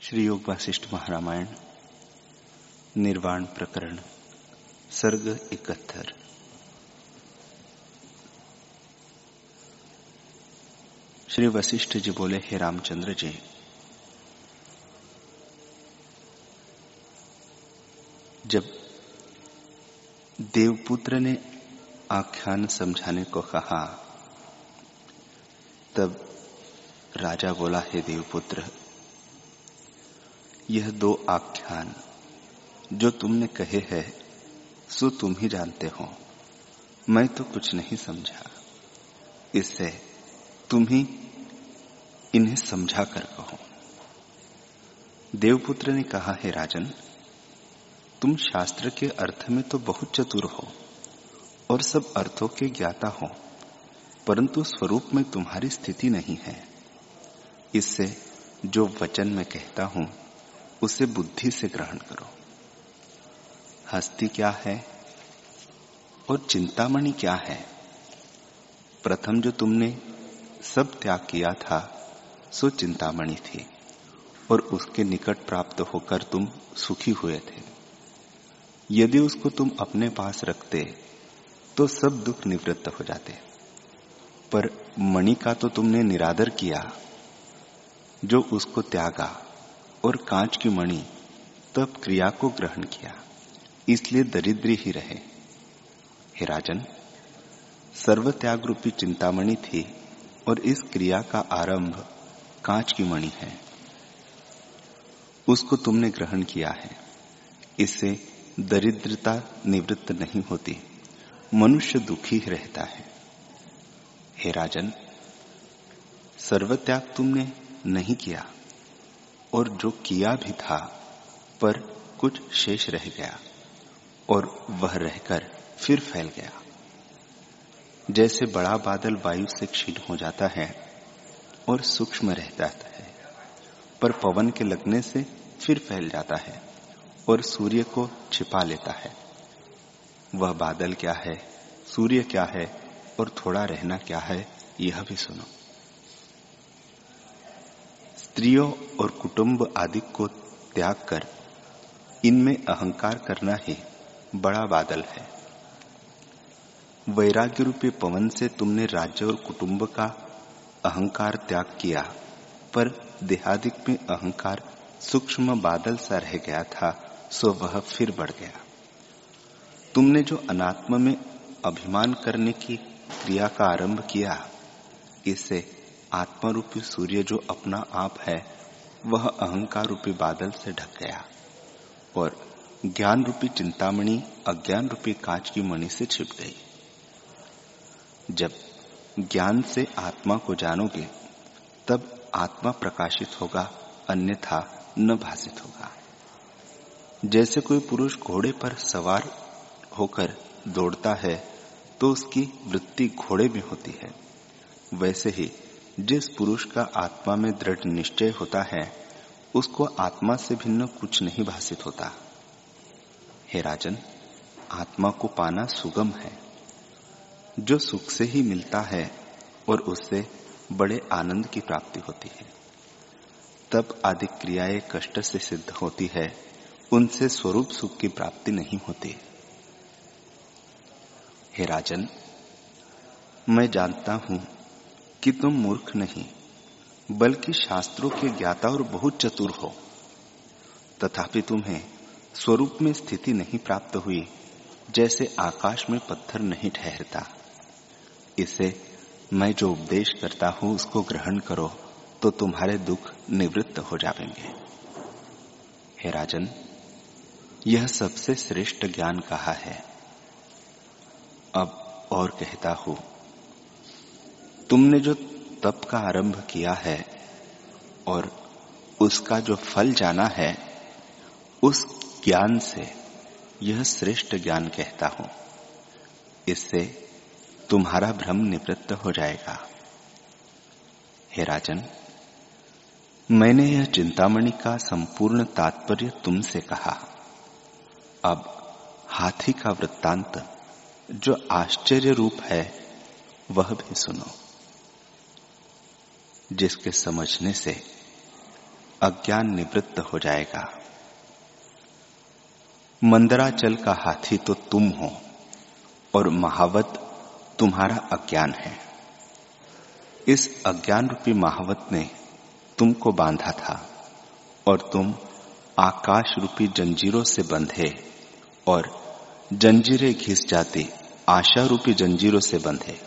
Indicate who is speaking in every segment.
Speaker 1: श्री योग वासिष्ठ महारामायण निर्वाण प्रकरण सर्ग 71। श्री वशिष्ठ जी बोले, हे रामचंद्र जी, जब देवपुत्र ने आख्यान समझाने को कहा तब राजा बोला, हे देवपुत्र, यह दो आख्यान जो तुमने कहे हैं सो तुम ही जानते हो, मैं तो कुछ नहीं समझा। इससे तुम ही इन्हें समझा कर कहो। देवपुत्र ने कहा, हे राजन, तुम शास्त्र के अर्थ में तो बहुत चतुर हो और सब अर्थों के ज्ञाता हो, परंतु स्वरूप में तुम्हारी स्थिति नहीं है। इससे जो वचन मैं कहता हूं उसे बुद्धि से ग्रहण करो। हस्ती क्या है और चिंतामणि क्या है? प्रथम जो तुमने सब त्याग किया था सो चिंतामणि थी और उसके निकट प्राप्त होकर तुम सुखी हुए थे। यदि उसको तुम अपने पास रखते तो सब दुख निवृत्त हो जाते, पर मणि का तो तुमने निरादर किया। जो उसको त्यागा और कांच की मणि तब क्रिया को ग्रहण किया, इसलिए दरिद्री ही रहे। हे राजन, सर्वत्याग रूपी चिंतामणि थी और इस क्रिया का आरंभ कांच की मणि है, उसको तुमने ग्रहण किया है। इससे दरिद्रता निवृत्त नहीं होती, मनुष्य दुखी रहता है। हे राजन, सर्वत्याग तुमने नहीं किया और जो किया भी था पर कुछ शेष रह गया और वह रहकर फिर फैल गया। जैसे बड़ा बादल वायु से क्षीण हो जाता है और सूक्ष्म रह जाता है, पर पवन के लगने से फिर फैल जाता है और सूर्य को छिपा लेता है। वह बादल क्या है, सूर्य क्या है और थोड़ा रहना क्या है, यह भी सुनो। स्त्रियों और कुटुंब आदि को त्याग कर इनमें अहंकार करना ही बड़ा बादल है। वैराग्य रूपी पवन से तुमने राज्य और कुटुंब का अहंकार त्याग किया, पर देहादिक में अहंकार सूक्ष्म बादल सा रह गया था, सो वह फिर बढ़ गया। तुमने जो अनात्म में अभिमान करने की क्रिया का आरंभ किया, इससे आत्मा रूपी सूर्य जो अपना आप है वह अहंकार रूपी बादल से ढक गया और ज्ञान रूपी चिंतामणि अज्ञान रूपी कांच की मणि से छिप गई। जब ज्ञान से आत्मा को जानोगे तब आत्मा प्रकाशित होगा, अन्यथा न भासित होगा। जैसे कोई पुरुष घोड़े पर सवार होकर दौड़ता है तो उसकी वृत्ति घोड़े में होती है, वैसे ही जिस पुरुष का आत्मा में दृढ़ निश्चय होता है उसको आत्मा से भिन्न कुछ नहीं भासित होता। हे राजन, आत्मा को पाना सुगम है, जो सुख से ही मिलता है और उससे बड़े आनंद की प्राप्ति होती है। तप आदि क्रियाएं कष्ट से सिद्ध होती है, उनसे स्वरूप सुख की प्राप्ति नहीं होती। हे राजन, मैं जानता हूं कि तुम मूर्ख नहीं बल्कि शास्त्रों के ज्ञाता और बहुत चतुर हो, तथापि तुम्हें स्वरूप में स्थिति नहीं प्राप्त हुई, जैसे आकाश में पत्थर नहीं ठहरता। इससे मैं जो उपदेश करता हूं उसको ग्रहण करो तो तुम्हारे दुख निवृत्त हो जाएंगे। हे राजन, यह सबसे श्रेष्ठ ज्ञान कहा है। अब और कहता हूं, तुमने जो तप का आरंभ किया है और उसका जो फल जाना है, उस ज्ञान से यह श्रेष्ठ ज्ञान कहता हूं। इससे तुम्हारा भ्रम निवृत्त हो जाएगा। हे राजन, मैंने यह चिंतामणि का संपूर्ण तात्पर्य तुमसे कहा। अब हाथी का वृत्तांत जो आश्चर्य रूप है वह भी सुनो, जिसके समझने से अज्ञान निवृत्त हो जाएगा। मंदराचल का हाथी तो तुम हो और महावत तुम्हारा अज्ञान है। इस अज्ञान रूपी महावत ने तुमको बांधा था और तुम आकाश रूपी जंजीरों से बंधे और जंजीरें घिस जाती आशा रूपी जंजीरों से बंधे,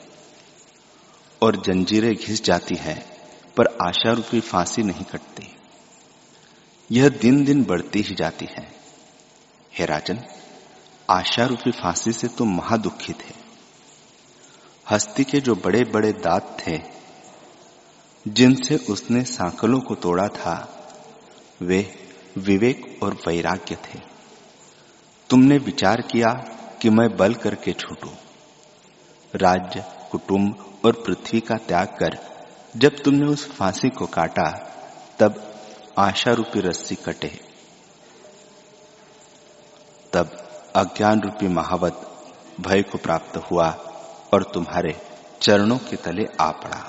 Speaker 1: और जंजीरें घिस जाती है पर आशा रूपी फांसी नहीं कटती। यह दिन दिन बढ़ती ही जाती है। हे राजन, आशा रूपी फांसी से तुम महादुखी थे। हस्ती के जो बड़े बड़े दांत थे जिनसे उसने सांकलों को तोड़ा था, वे विवेक और वैराग्य थे। तुमने विचार किया कि मैं बल करके छूटूं। राज्य, कुटुंब और पृथ्वी का त्याग कर जब तुमने उस फांसी को काटा, तब आशा रूपी रस्सी कटे। तब अज्ञान रूपी महावत भय को प्राप्त हुआ और तुम्हारे चरणों के तले आ पड़ा।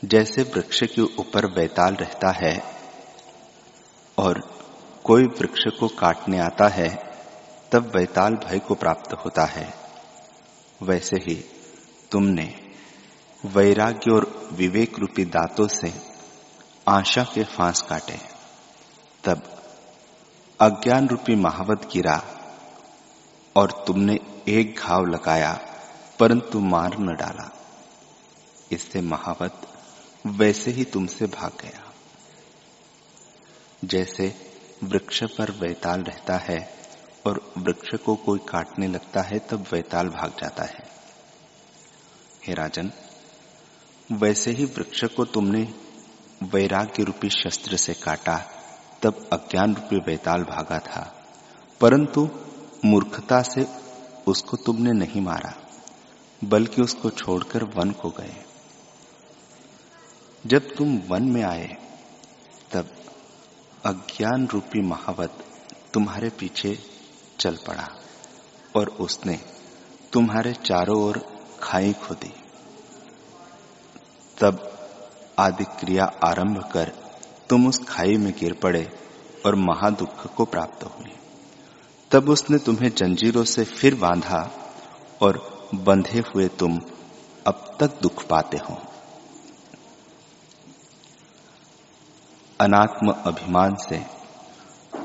Speaker 1: जैसे वृक्ष के ऊपर बैताल रहता है और कोई वृक्ष को काटने आता है, तब बैताल भय को प्राप्त होता है, वैसे ही तुमने वैराग्य और विवेक रूपी दांतों से आशा के फांस काटे। तब अज्ञान रूपी महावत गिरा और तुमने एक घाव लगाया परंतु मार न डाला। इससे महावत वैसे ही तुमसे भाग गया। जैसे वृक्ष पर वैताल रहता है और वृक्ष को कोई काटने लगता है, तब वैताल भाग जाता है। हे राजन, वैसे ही वृक्ष को तुमने वैराग्य रूपी शस्त्र से काटा, तब अज्ञान रूपी वैताल भागा था, परंतु मूर्खता से उसको तुमने नहीं मारा, बल्कि उसको छोड़कर वन को गए। जब तुम वन में आए, तब अज्ञान रूपी महावत तुम्हारे पीछे चल पड़ा और उसने तुम्हारे चारों ओर खाई खोदी। तब आदि क्रिया आरंभ कर तुम उस खाई में गिर पड़े और महादुख को प्राप्त हुए। तब उसने तुम्हें जंजीरों से फिर बांधा और बंधे हुए तुम अब तक दुख पाते हो। अनात्म अभिमान से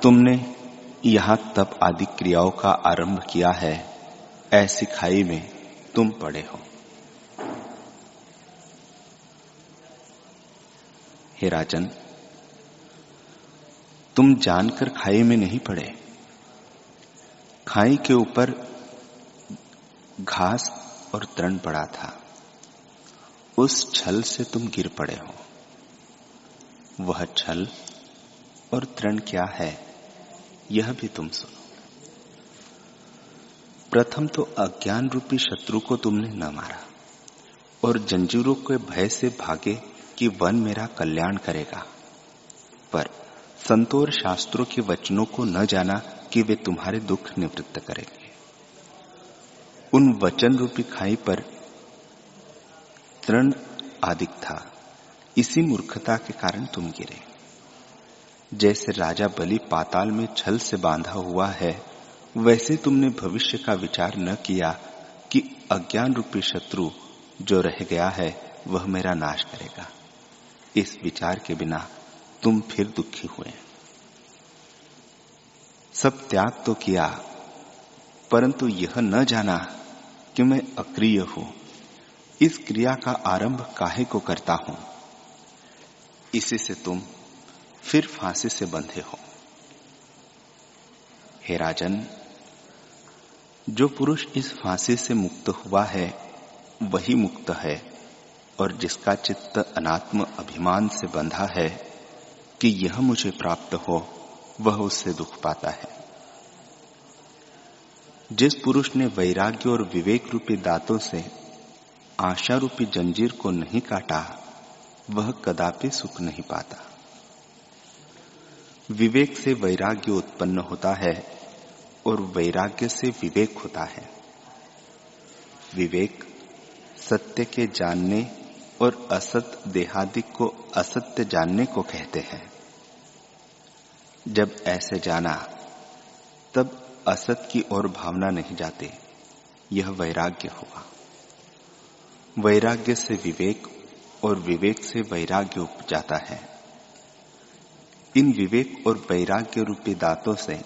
Speaker 1: तुमने यहां तप आदि क्रियाओं का आरंभ किया है, ऐसी खाई में तुम पड़े हो। हे राजन, तुम जानकर खाई में नहीं पड़े। खाई के ऊपर घास और तृण पड़ा था, उस छल से तुम गिर पड़े हो। वह छल और तृण क्या है, यह भी तुम सुनो। प्रथम तो अज्ञान रूपी शत्रु को तुमने न मारा और जंजीरों के भय से भागे कि वन मेरा कल्याण करेगा, पर संतों और शास्त्रों के वचनों को न जाना कि वे तुम्हारे दुख निवृत्त करेंगे। उन वचन रूपी खाई पर तृण आदिक था, इसी मूर्खता के कारण तुम गिरे। जैसे राजा बलि पाताल में छल से बांधा हुआ है, वैसे तुमने भविष्य का विचार न किया कि अज्ञान रूपी शत्रु जो रह गया है वह मेरा नाश करेगा। इस विचार के बिना तुम फिर दुखी हुए। सब त्याग तो किया, परंतु यह न जाना कि मैं अक्रिय हूं। इस क्रिया का आरंभ काहे को करता हूं, इसी से तुम फिर फांसी से बंधे हो। हे राजन, जो पुरुष इस फांसी से मुक्त हुआ है वही मुक्त है, और जिसका चित्त अनात्म अभिमान से बंधा है कि यह मुझे प्राप्त हो, वह उससे दुख पाता है। जिस पुरुष ने वैराग्य और विवेक रूपी दांतों से आशा रूपी जंजीर को नहीं काटा, वह कदापि सुख नहीं पाता। विवेक से वैराग्य उत्पन्न होता है और वैराग्य से विवेक होता है। विवेक सत्य के जानने और असत देहादिक को असत्य जानने को कहते हैं। जब ऐसे जाना तब असत की ओर भावना नहीं जाती, यह वैराग्य हुआ। वैराग्य से विवेक और विवेक से वैराग्य उपजाता है। इन विवेक और वैराग्य रूपी दांतों से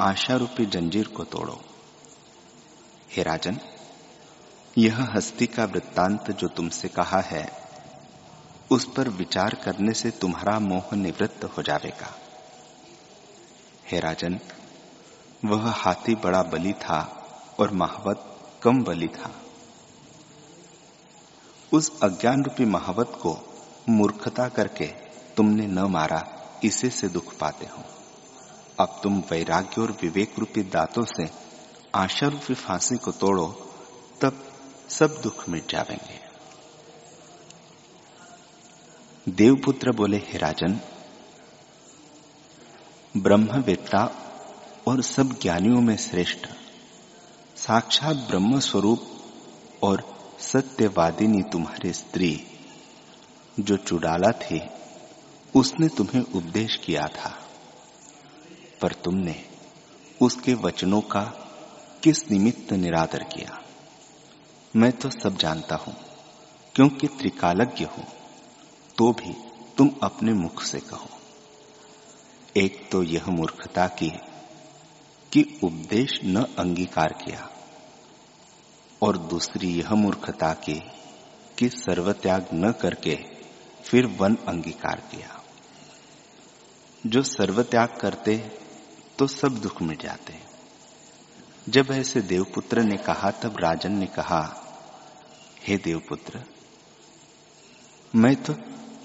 Speaker 1: आशा रूपी जंजीर को तोड़ो। हे राजन, यह हस्ती का वृत्तांत जो तुमसे कहा है, उस पर विचार करने से तुम्हारा मोह निवृत्त हो जाएगा। हे राजन, वह हाथी बड़ा बली था और महावत कम बली था। उस अज्ञान रूपी महावत को मूर्खता करके तुमने न मारा, इसे से दुख पाते हो। अब तुम वैराग्य और विवेक रूपी दांतों से आशा रूपी फांसी को तोड़ो, तब सब दुख मिट जाएंगे। देवपुत्र बोले, हे राजन, ब्रह्मवेत्ता और सब ज्ञानियों में श्रेष्ठ साक्षात ब्रह्म स्वरूप और सत्यवादिनी तुम्हारी स्त्री जो चुड़ाला थी, उसने तुम्हें उपदेश किया था, पर तुमने उसके वचनों का किस निमित्त निरादर किया। मैं तो सब जानता हूं, क्योंकि त्रिकालज्ञ हूं, तो भी तुम अपने मुख से कहो। एक तो यह मूर्खता की कि उपदेश न अंगीकार किया, और दूसरी यह मूर्खता की कि सर्वत्याग न करके फिर वन अंगीकार किया। जो सर्वत्याग करते तो सब दुख मिट जाते। जब ऐसे देवपुत्र ने कहा तब राजन ने कहा, हे देवपुत्र, मैं तो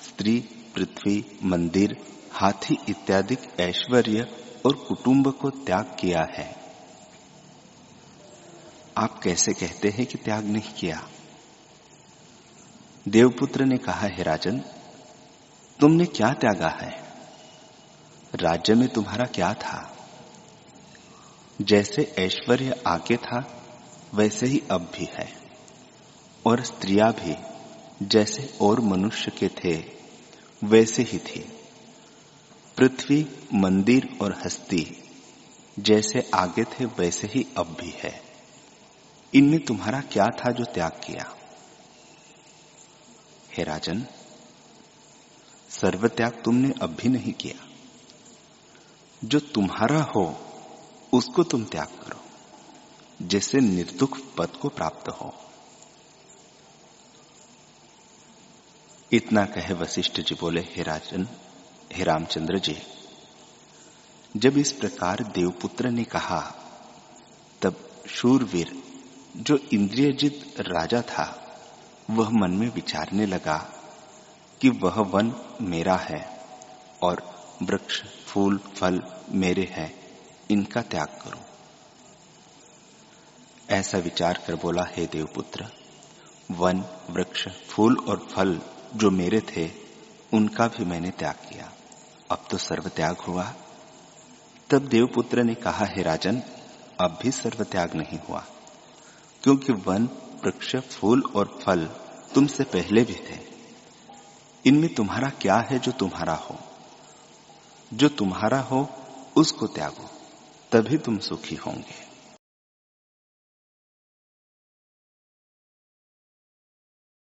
Speaker 1: स्त्री, पृथ्वी, मंदिर, हाथी इत्यादि ऐश्वर्य और कुटुंब को त्याग किया है। आप कैसे कहते हैं कि त्याग नहीं किया? देवपुत्र ने कहा, हे राजन, तुमने क्या त्यागा है? राज्य में तुम्हारा क्या था? जैसे ऐश्वर्य आगे था वैसे ही अब भी है, और स्त्रियां भी जैसे और मनुष्य के थे वैसे ही थी। पृथ्वी, मंदिर और हस्ती जैसे आगे थे वैसे ही अब भी है। इनमें तुम्हारा क्या था जो त्याग किया? हे राजन, सर्वत्याग तुमने अब भी नहीं किया। जो तुम्हारा हो उसको तुम त्याग करो, जिससे निर्दुख पद को प्राप्त हो। इतना कहे वशिष्ठ जी बोले, हे राजन, हे रामचंद्र जी, जब इस प्रकार देवपुत्र ने कहा तब शूरवीर जो इंद्रियजित राजा था वह मन में विचारने लगा कि वह वन मेरा है और वृक्ष, फूल, फल मेरे हैं, इनका त्याग करूं। ऐसा विचार कर बोला, हे देवपुत्र, वन, वृक्ष, फूल और फल जो मेरे थे उनका भी मैंने त्याग किया। अब तो सर्व त्याग हुआ। तब देवपुत्र ने कहा, हे राजन, अब भी सर्व त्याग नहीं हुआ, क्योंकि वन, वृक्ष, फूल और फल तुमसे पहले भी थे। इनमें तुम्हारा क्या है जो तुम्हारा हो? जो तुम्हारा हो उसको त्यागो, तभी तुम सुखी होंगे।